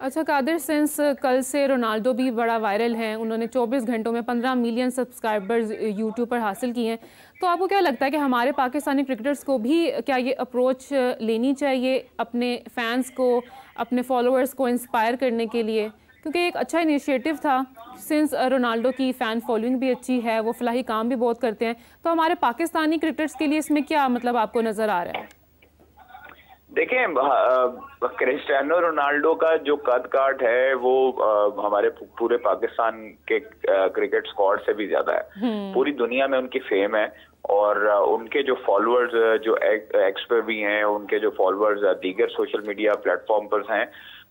अच्छा कादिर, सिंस कल से रोनाल्डो भी बड़ा वायरल है, उन्होंने 24 घंटों में 15 मिलियन सब्सक्राइबर्स यूट्यूब पर हासिल किए हैं, तो आपको क्या लगता है कि हमारे पाकिस्तानी क्रिकेटर्स को भी क्या ये अप्रोच लेनी चाहिए अपने फैंस को, अपने फॉलोअर्स को इंस्पायर करने के लिए? क्योंकि एक अच्छा इनिशिएटिव था, सिंस रोनाल्डो की फ़ैन फॉलोइंग भी अच्छी है, वो फलाही काम भी बहुत करते हैं, तो हमारे पाकिस्तानी क्रिकेटर्स के लिए इसमें क्या मतलब आपको नज़र आ रहा है? देखें, क्रिस्टियानो रोनाल्डो का जो कद काठ है वो हमारे पूरे पाकिस्तान के क्रिकेट स्क्वाड से भी ज्यादा है। पूरी दुनिया में उनकी फेम है और उनके जो फॉलोअर्स जो एक्स पे भी हैं, उनके जो फॉलोअर्स दीगर सोशल मीडिया प्लेटफॉर्म पर हैं,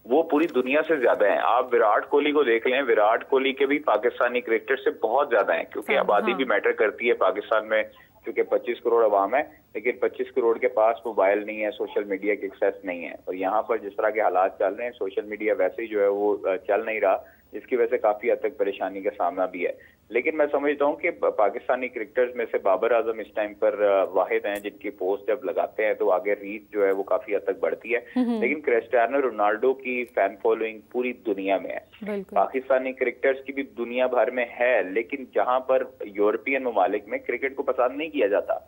वो पूरी दुनिया से ज्यादा हैं। आप विराट कोहली को देख लें, विराट कोहली के भी पाकिस्तानी क्रिकेटर से बहुत ज्यादा हैं, क्योंकि आबादी भी मैटर करती है पाकिस्तान में, क्योंकि 25 करोड़ आवाम है, लेकिन 25 करोड़ के पास मोबाइल नहीं है, सोशल मीडिया की एक्सेस नहीं है। और यहाँ पर जिस तरह के हालात चल रहे हैं, सोशल मीडिया वैसे ही जो है वो चल नहीं रहा, जिसकी वजह से काफी हद तक परेशानी का सामना भी है। लेकिन मैं समझता हूँ कि पाकिस्तानी क्रिकेटर्स में से बाबर आजम इस टाइम पर वाहिद हैं जिनकी पोस्ट जब लगाते हैं तो आगे रीच जो है वो काफी हद तक बढ़ती है। लेकिन क्रिस्टियानो रोनाल्डो की फैन फॉलोइंग पूरी दुनिया में है, पाकिस्तानी क्रिकेटर्स की भी दुनिया भर में है, लेकिन जहां पर यूरोपियन ममालिक में क्रिकेट को पसंद नहीं किया जाता,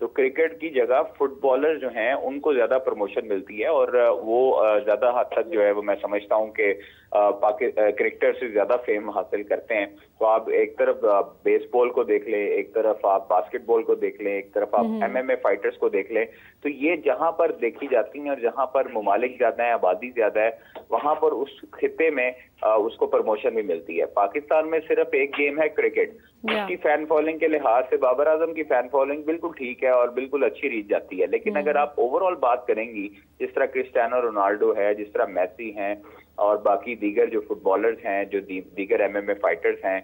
तो क्रिकेट की जगह फुटबॉलर जो हैं उनको ज्यादा प्रमोशन मिलती है और वो ज्यादा हद तक जो है वो मैं समझता हूँ कि क्रिकेटर से ज्यादा फेम हासिल करते हैं। तो आप एक तरफ बेसबॉल को देख लें, एक तरफ आप बास्केटबॉल को देख लें, एक तरफ आप एमएमए फाइटर्स को देख लें, तो ये जहां पर देखी जाती हैं और जहां पर ममालिक ज्यादा है, आबादी ज्यादा है, वहां पर उस खिते में उसको प्रमोशन भी मिलती है। पाकिस्तान में सिर्फ एक गेम है क्रिकेट, उसकी फैन फॉलोइंग के लिहाज से बाबर आजम की फैन फॉलोइंग बिल्कुल ठीक है और बिल्कुल अच्छी रीच जाती है। लेकिन अगर आप ओवरऑल बात करेंगी, जिस तरह क्रिस्टियानो रोनाल्डो है, जिस तरह मेसी हैं और बाकी दीगर जो फुटबॉलर्स हैं, जो दीगर एमएमए फाइटर्स हैं,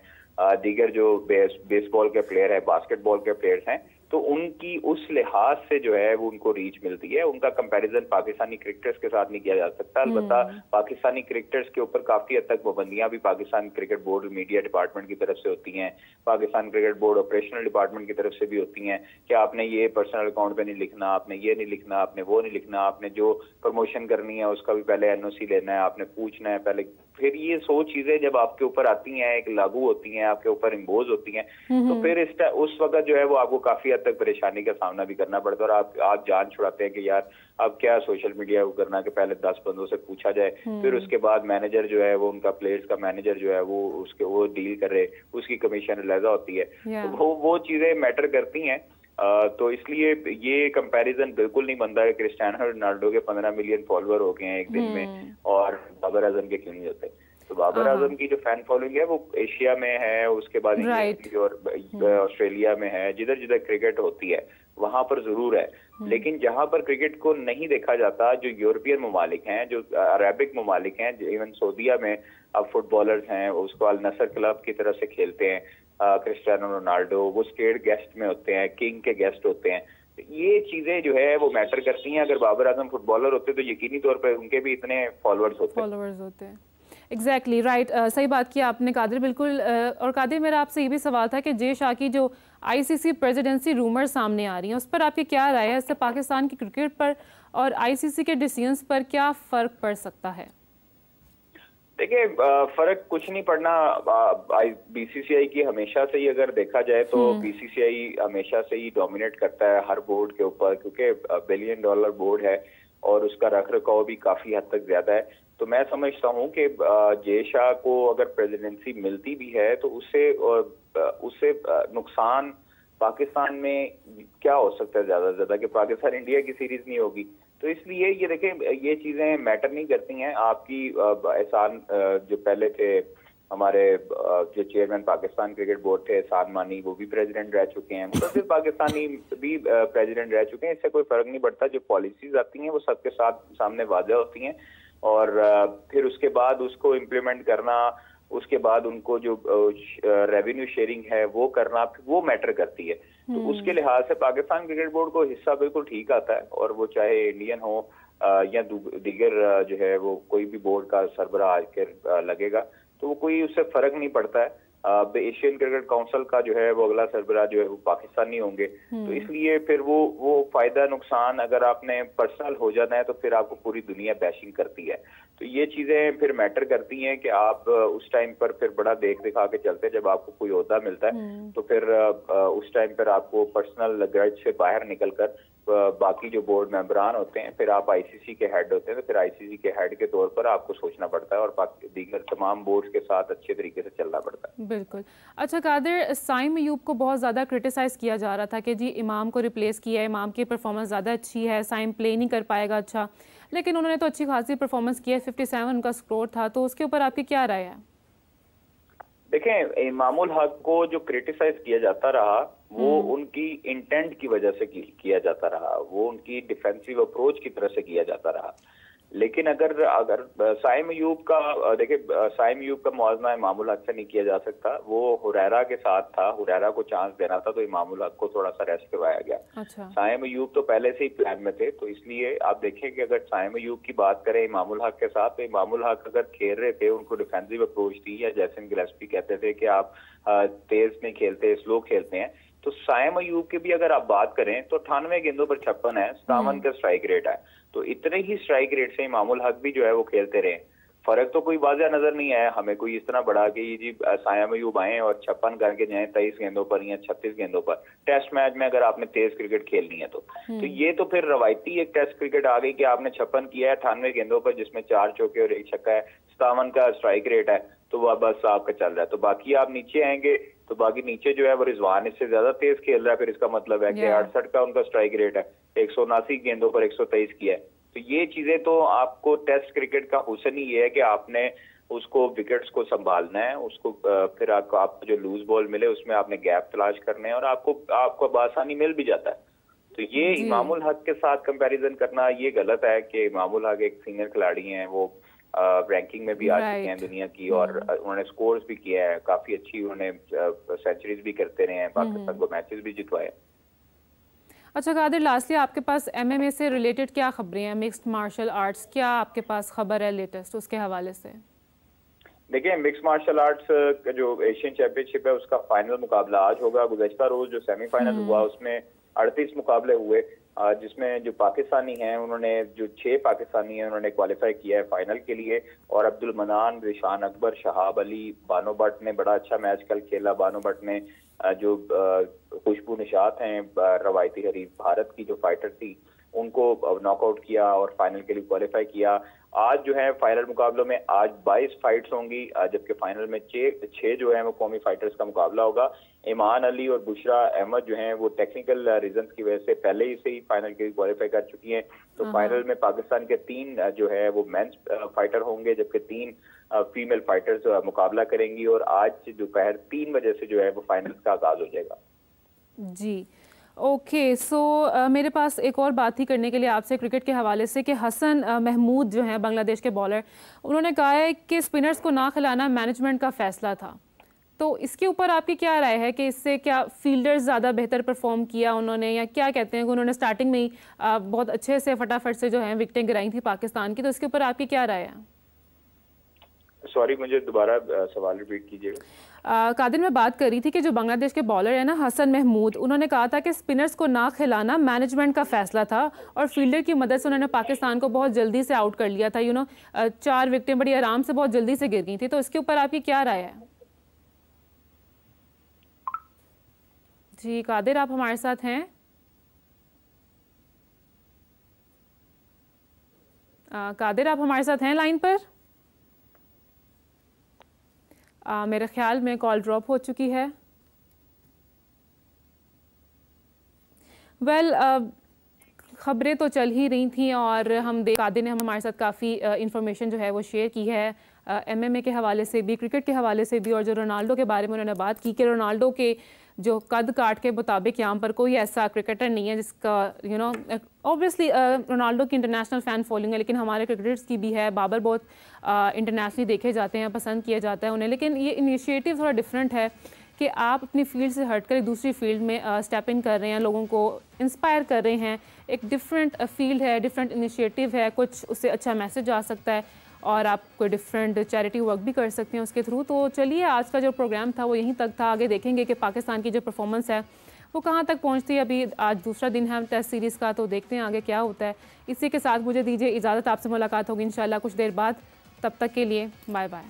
दीगर जो बेसबॉल के प्लेयर है, बास्केटबॉल के प्लेयर्स हैं, तो उनकी उस लिहाज से जो है वो उनको रीच मिलती है। उनका कंपैरिजन पाकिस्तानी क्रिकेटर्स के साथ नहीं किया जा सकता। अलबत्ता पाकिस्तानी क्रिकेटर्स के ऊपर काफी हद तक पाबंदियां भी Pakistan cricket board media department की तरफ से होती हैं, Pakistan cricket board operational department की तरफ से भी होती हैं कि आपने ये पर्सनल अकाउंट पे नहीं लिखना, आपने ये नहीं लिखना, आपने वो नहीं लिखना, आपने जो प्रमोशन करनी है उसका भी पहले एनओसी लेना है, आपने पूछना है पहले। फिर ये 100 चीजें जब आपके ऊपर आती हैं, एक लागू होती हैं, आपके ऊपर इम्पोज होती हैं, तो फिर उस वक्त जो है वो आपको काफी हद तक परेशानी का सामना भी करना पड़ता है और आप जान छुड़ाते हैं कि यार अब क्या सोशल मीडिया को करना कि पहले 10 बंदों से पूछा जाए, फिर उसके बाद मैनेजर जो है वो उनका प्लेयर्स का मैनेजर जो है वो डील करे, उसकी कमीशन अलहदा होती है, तो वो चीजें मैटर करती हैं। तो इसलिए ये कंपैरिजन बिल्कुल नहीं बनता है क्रिस्टियानो रोनाल्डो के 15 मिलियन फॉलोअर हो गए हैं एक दिन में और बाबर आजम के क्यों नहीं होते। तो बाबर आजम की जो फैन फॉलोइंग है वो एशिया में है, उसके बाद और ऑस्ट्रेलिया में है, जिधर जिधर क्रिकेट होती है वहां पर जरूर है। लेकिन जहां पर क्रिकेट को नहीं देखा जाता, जो यूरोपियन ममालिक हैं, जो अरेबिक ममालिक हैं, इवन सऊदीया में अब फुटबॉलर्स हैं, उसको अल नसर क्लब की तरफ से खेलते हैं क्रिस्टियानो रोनाल्डो, वो स्टेट गेस्ट में होते हैं, किंग के गेस्ट होते हैं। ये चीजें जो है वो मैटर करती हैं। अगर बाबर आजम फुटबॉलर होते तो यकीनी तौर पर उनके भी इतने फॉलोअर्स होते हैं। एग्जैक्टली राइट, सही बात की आपने कादिर, बिल्कुल। और कादिर, मेरा आपसे ये भी सवाल था कि जे शाह की जो आईसीसी प्रेसिडेंसी रूमर सामने आ रही हैं, उस पर आपकी क्या राय है? इससे पाकिस्तान की क्रिकेट पर और आईसीसी के डिसीजंस पर क्या फर्क पड़ सकता है? देखिए, फर्क कुछ नहीं पड़ना। बीसीसीआई की हमेशा से ही अगर देखा जाए तो बीसीसीआई हमेशा से ही डोमिनेट करता है हर बोर्ड के ऊपर, क्योंकि $1 बिलियन बोर्ड है और उसका रख रखाव भी काफी हद तक ज्यादा है। तो मैं समझता हूँ कि जे शाह को अगर प्रेसिडेंसी मिलती भी है तो उससे नुकसान पाकिस्तान में क्या हो सकता है ज्यादा से ज्यादा, कि पाकिस्तान इंडिया की सीरीज नहीं होगी। तो इसलिए ये देखें, ये चीजें मैटर नहीं करती हैं। आपकी एहसान जो पहले थे हमारे जो चेयरमैन पाकिस्तान क्रिकेट बोर्ड थे एहसान मानी, वो भी प्रेसिडेंट रह चुके हैं, मुतअद्दिद पाकिस्तानी भी प्रेसिडेंट रह चुके हैं। इससे कोई फर्क नहीं पड़ता। जो पॉलिसीज आती हैं वो सबके साथ सामने वाज़ेह होती हैं और फिर उसके बाद उसको इम्प्लीमेंट करना, उसके बाद उनको जो रेवेन्यू शेयरिंग है वो करना, वो मैटर करती है। तो उसके लिहाज से पाकिस्तान क्रिकेट बोर्ड को हिस्सा बिल्कुल ठीक आता है, और वो चाहे इंडियन हो या दीगर जो है वो कोई भी बोर्ड का सरबराह आकर लगेगा तो वो कोई उससे फर्क नहीं पड़ता है। एशियन क्रिकेट काउंसिल का जो है वो अगला सरबराह जो है वो पाकिस्तानी होंगे। तो इसलिए फिर वो फायदा नुकसान अगर आपने पर्सनल हो जाना है तो फिर आपको पूरी दुनिया बैशिंग करती है। तो ये चीजें फिर मैटर करती हैं कि आप उस टाइम पर फिर बड़ा देख दिखा के चलते हैं। जब आपको कोई ओहदा मिलता है तो फिर उस टाइम पर आपको पर्सनल ग्रज से बाहर निकलकर बाकी जो बोर्ड मेंबरान होते हैं, फिर आप आईसीसी के हेड होते हैं, तो फिर आईसीसी के हेड के तौर पर आपको सोचना पड़ता है और दीगर तमाम बोर्ड्स के साथ अच्छे तरीके से चलना पड़ता है। बिल्कुल। अच्छा कादिर, साइम अयूब को बहुत ज़्यादा क्रिटिसाइज़ किया जा रहा था कि जी इमाम को रिप्लेस किया है, इमाम की परफॉर्मेंस ज़्यादा अच्छी है, साइम प्ले नहीं कर पाएगा अच्छा, लेकिन उन्होंने तो अच्छी खासी परफॉर्मेंस की है, 57 उनका स्कोर था, तो उसके ऊपर आपकी क्या राय है? देखें, इमामुल हक को जो क्रिटिसाइज किया जाता रहा वो उनकी इंटेंट की वजह से किया जाता रहा, वो उनकी डिफेंसिव अप्रोच की तरह से किया जाता रहा। लेकिन अगर साइम अयूब का देखिए, साइम अयूब का मुआवजा इमामुल हक से नहीं किया जा सकता। वो हुरैरा के साथ था, हुरैरा को चांस देना था, तो इमामुल हक को थोड़ा सा रेस्ट करवाया गया। अच्छा। साइम अयूब तो पहले से ही प्लान में थे, तो इसलिए आप देखें कि अगर साइम अयूब की बात करें इमामुल हक के साथ, तो इमामुल हक अगर खेल रहे थे, उनको डिफेंसिव अप्रोच थी, या जैसन गिलेस्पी कहते थे कि आप तेज नहीं खेलते, स्लो खेलते हैं, तो साइम अयूब की भी अगर आप बात करें तो 98 गेंदों पर 56 है, 57 का स्ट्राइक रेट है। तो इतने ही स्ट्राइक रेट से इमामुल हक भी जो है वो खेलते रहे। फर्क तो कोई वाज़ह नजर नहीं आया हमें कोई इस तरह बड़ा कि जी साइम अयूब आए और 56 करके जाए 23 गेंदों पर या 36 गेंदों पर। टेस्ट मैच में अगर आपने तेज क्रिकेट खेलनी है तो ये तो फिर रवायती एक टेस्ट क्रिकेट आ गई कि आपने 56 किया है 98 गेंदों पर, जिसमें 4 चौके और 1 छक्का है, 57 का स्ट्राइक रेट है, तो वह बस आपका चल रहा है। तो बाकी आप नीचे आएंगे तो बाकी नीचे जो है वो रिजवान इससे ज्यादा तेज खेल रहा है, फिर इसका मतलब है कि 68 का उनका स्ट्राइक रेट है, 179 गेंदों पर 123 किया है। तो ये चीजें तो आपको टेस्ट क्रिकेट का हुस्न ही ये है कि आपने उसको विकेट्स को संभालना है, उसको फिर आपको जो लूज बॉल मिले उसमें आपने गैप तलाश करने हैं और आपको बआसानी मिल भी जाता है। तो ये इमामुल हक के साथ कंपैरिजन करना ये गलत है कि इमामुल हक एक सीनियर खिलाड़ी हैं, वो रैंकिंग में भी आ चुके हैं दुनिया की, और उन्होंने स्कोर्स भी किया है काफी अच्छी, उन्होंने सेंचुरीज भी करते रहे हैं, पाकिस्तान को मैचेस भी जितवाए। अच्छा कादिर, लास्टली आपके पास एमएमए से रिलेटेड क्या खबरें हैं, मिक्स्ड मार्शल आर्ट्स, क्या आपके पास खबर है लेटेस्ट उसके हवाले से? देखिए, मिक्स मार्शल आर्ट्स का जो एशियन चैंपियनशिप है उसका फाइनल मुकाबला आज होगा। गुज़श्ता रोज जो सेमीफाइनल हुआ उसमें 38 मुकाबले हुए, जिसमें जो पाकिस्तानी हैं उन्होंने, जो 6 पाकिस्तानी हैं उन्होंने क्वालिफाई किया है फाइनल के लिए, और अब्दुल मनान, रिशान अकबर, शहाब अली, बानो भट्ट ने बड़ा अच्छा मैच कल खेला। बानो भट्ट ने जो खुशबू निशात हैं रवायती हरीफ भारत की जो फाइटर थी उनको नॉकआउट किया और फाइनल के लिए क्वालिफाई किया। आज जो है फाइनल मुकाबलों में आज 22 फाइट्स होंगी, जबकि फाइनल में 6 जो है वो कौमी फाइटर्स का मुकाबला होगा। ईमान अली और बुशरा अहमद जो हैं वो टेक्निकल रीजंस की वजह से पहले ही से ही फाइनल के लिए क्वालिफाई कर चुकी हैं। तो फाइनल में पाकिस्तान के 3 जो है वो मेंस फाइटर होंगे, जबकि 3 फीमेल फाइटर्स मुकाबला करेंगी, और आज दोपहर 3 बजे से जो है वो फाइनल का आगाज हो जाएगा। जी ओके, सो मेरे पास एक और बात ही करने के लिए आपसे क्रिकेट के हवाले से कि हसन महमूद जो हैं बांग्लादेश के बॉलर, उन्होंने कहा है कि स्पिनर्स को ना खिलाना मैनेजमेंट का फैसला था। तो इसके ऊपर आपकी क्या राय है कि इससे क्या फील्डर्स ज़्यादा बेहतर परफॉर्म किया उन्होंने, या क्या कहते हैं कि उन्होंने स्टार्टिंग में ही बहुत अच्छे से फटाफट से जो है विकेटें गिराई थी पाकिस्तान की, तो इसके ऊपर आपकी क्या राय है? सॉरी, मुझे दोबारा सवाल रिपीट कीजिएगा। कादिर, मैं बात कर रही थी कि जो बांग्लादेश के बॉलर है ना हसन महमूद, उन्होंने कहा था कि स्पिनर्स को ना खिलाना मैनेजमेंट का फैसला था और फील्डर की मदद से उन्होंने पाकिस्तान को बहुत जल्दी से आउट कर लिया था। 4 विकेटें बड़ी आराम से बहुत जल्दी से गिर गई थी, तो इसके ऊपर आपकी क्या राय है? जी कादिर, आप हमारे साथ हैं? कादिर, आप हमारे साथ हैं लाइन पर? मेरे ख्याल में कॉल ड्रॉप हो चुकी है। खबरें तो चल ही रही थी और कादिर ने हमारे साथ काफ़ी इंफॉर्मेशन जो है वो शेयर की है, एमएमए के हवाले से भी, क्रिकेट के हवाले से भी, और जो रोनाल्डो के बारे में उन्होंने बात की कि रोनाल्डो के जो कद काट के मुताबिक यहाँ पर कोई ऐसा क्रिकेटर नहीं है जिसका ऑब्वियसली रोनाल्डो की इंटरनेशनल फ़ैन फॉलोइंग है, लेकिन हमारे क्रिकेटर्स की भी है। बाबर बहुत इंटरनेशनली देखे जाते हैं, पसंद किया जाता है उन्हें, लेकिन ये इनिशिएटिव थोड़ा डिफरेंट है कि आप अपनी फील्ड से हटकर एक दूसरी फील्ड में स्टेप इन कर रहे हैं, लोगों को इंस्पायर कर रहे हैं। एक डिफरेंट फील्ड है, डिफरेंट इनिशिएटिव है, कुछ उससे अच्छा मैसेज आ सकता है और आप कोई डिफरेंट चैरिटी वर्क भी कर सकते हैं उसके थ्रू। तो चलिए, आज का जो प्रोग्राम था वो यहीं तक था। आगे देखेंगे कि पाकिस्तान की जो परफॉर्मेंस है वो कहाँ तक पहुँचती है। अभी आज दूसरा दिन है टेस्ट सीरीज़ का, तो देखते हैं आगे क्या होता है। इसी के साथ मुझे दीजिए इजाज़त, आपसे मुलाकात होगी इंशाल्लाह कुछ देर बाद। तब तक के लिए बाय बाय।